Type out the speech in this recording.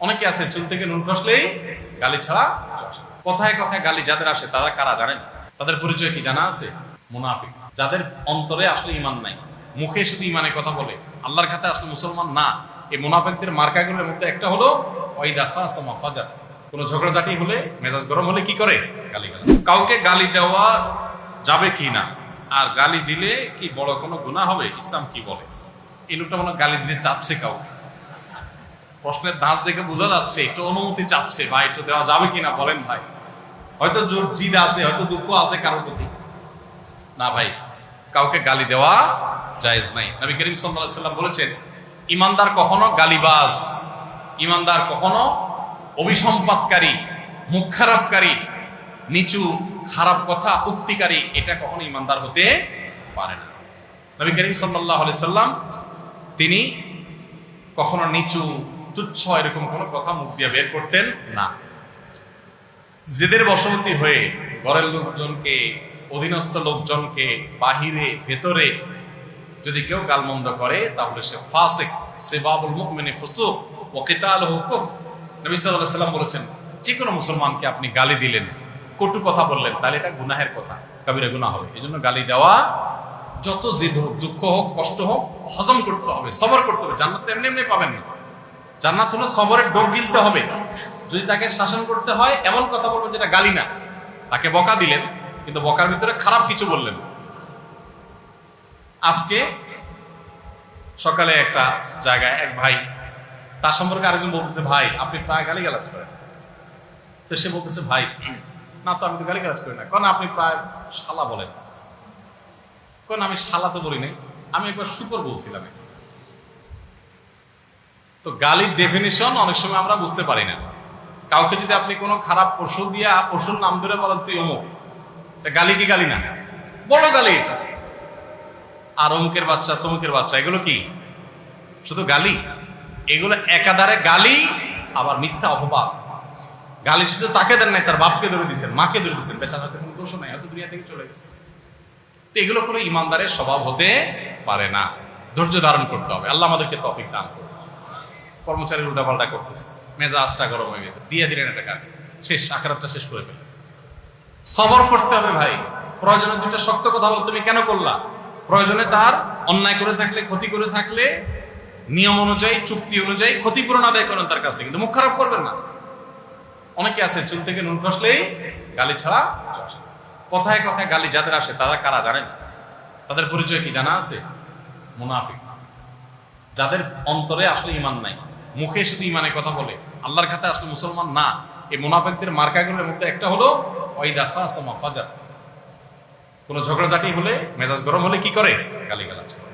অনেকে আছে চুল থেকে নুন খসলেই গালি ছাড়া কথায় কথায় গালি যাদের আসে তারা কারা জানেন? তাদের পরিচয় কি জানা আছে? মুনাফিক, যাদের অন্তরে আসলে ইমান নাই, মুখে শুধু ইমানের কথা বলে, আল্লাহর খাতে আসলে মুসলমান না। এই মুনাফিকদের মার্কাগুলোর মধ্যে একটা হলো ওয়াইদা খাসামা ফাজার। কোনো ঝগড়াঝাটি হলে, মেজাজ গরম হলে কি করে? গালি গালাজ। কাউকে গালি দেওয়া যাবে কি না, আর গালি দিলে কি বড় কোনো গুনাহ হবে, ইসলাম কি বলে? এই লোকটা মনে হয় গালি দিতে চাচ্ছে কাউকে, প্রশ্নের দাঁত দেখে বোঝা যাচ্ছে একটু অনুমতি চাচ্ছে, ভাই একটু দেওয়া যাবে কিনা বলেন ভাই। হয়তো জিদ আছে, হয়তো দুঃখ আছে কারোর প্রতি। না ভাই, কাউকে গালি দেওয়া জায়েজ নাই। নবী করিম সাল্লাল্লাহু আলাইহি ওয়াসাল্লাম বলেছেন, ইমানদার কখনো গালিবাজ, ইমানদার কখনো অভিসম্পাদকারী, মুখ খারাপকারী, নিচু খারাপ কথা উক্তিকারী, এটা কখনো ইমানদার হতে পারে না। নবী করিম সাল্লাল্লাহু আলাইহি ওয়াসাল্লাম তিনি কখনো নিচু তুচ্ছ এরকম কোনো কথা মুখ দিয়ে বের করতেন না। জেদের বশবর্তী হয়ে ঘরের লোকজনকে, অধীনস্থ লোকজনকে, বাহিরে ভেতরে যদি কেউ গালমন্দ করে তাহলে সে ফাসিক, সিবাবুল মুমিনি ফুসুক ওয়া কিতালুহু কুফর। নবী সাল্লাল্লাহু আলাইহি ওয়াসাল্লাম বলেছেন, যে কোনো মুসলমানকে আপনি গালি দিলেন, কটু কথা বললেন, তাহলে এটা গুনাহের কথা, কবিরা গুনাহ হবে। এজন্য গালি দেওয়া, যত জিদ হোক, দুঃখ হোক, কষ্ট হোক, হজম করতে হবে, সবর করতে হবে। জান্নাত তো এমনি এমনি পাবেন না। জান্নাত হলো সবরের ডোর গিলতে হবে। যদি তাকে শাসন করতে হয়, এমন কথা বলবেন যেটা গালি না। তাকে বকা দিলেন, কিন্তু বকার ভিতরে খারাপ কিছু বললেন। আজকে সকালে একটা জায়গায় এক ভাই, তার সম্পর্কে আরেকজন বলতেছে, ভাই আপনি প্রায় গালিগালাজ করেন। তো সে বলতেছে, ভাই না তো, আমি তো গালিগালাজ করি না। কারণ আপনি প্রায় শালা বলেন। কারণ আমি শালা তো বলি নাই, আমি একবার শুকর বলছিলাম। তো গালির ডেফিনিশন অনেক সময় আমরা বুঝতে পারি না। কাউকে যদি আপনি কোনো খারাপ পশু দিয়া পশুর নাম ধরে বলেন তুই অমুক, গালি কি গালি না? বড় গালি এটা। আর অমুকের বাচ্চা, তমুকের বাচ্চা, এগুলো কি শুধু গালি? এগুলো একাধারে গালি, আবার মিথ্যা অপবাদ। গালি শুধু তাকে দেন নাই, তার বাপকে ধরে দিচ্ছেন, মাকে ধরে দিচ্ছেন, বেচার হয়তো কোনো দোষ নাই, হয়তো দুনিয়া থেকে চলে গেছে। তো এগুলো কোনো ইমানদারের স্বভাব হতে পারে না। ধৈর্য ধারণ করতে হবে। আল্লাহ আমাদেরকে তৌফিক দান করুন। কর্মচারী উল্টাপাল্টা করতেছে, মেজাজটা গরম হয়ে গেছে, দিয়ে দিলেন একটা গালি, শেষ, আখিরাতটা শেষ করে ফেলে। সবর করতে হবে ভাই। প্রয়োজনে দুইটা শক্ত কথা বল, তুমি কেন করলা? প্রয়োজনে তার অন্যায় করে থাকলে, ক্ষতি করে থাকলে, নিয়ম অনুযায়ী, চুক্তি অনুযায়ী ক্ষতিপূরণ আদায় করেন তার কাছ থেকে, কিন্তু মুখ খারাপ করবেন না। অনেকে আছে চুল থেকে নুন খসলেই গালি ছাড়া। কথায় কথায় গালি যাদের আসে তারা কারা জানেন? তাদের পরিচয় কি জানা আছে? মুনাফিক, যাদের অন্তরে আসলে ইমান নাই, মুখে শুধু ইমানের কথা বলে, আল্লাহর খাতে আসলে মুসলমান না। এই মুনাফিকদের মার্কাগুলোর মধ্যে একটা হলো ওয়াইদা খাসামা ফাজার। কোনো ঝগড়াঝাটি হলে, মেজাজ গরম হলে কি করে? গালি গালাজ করে।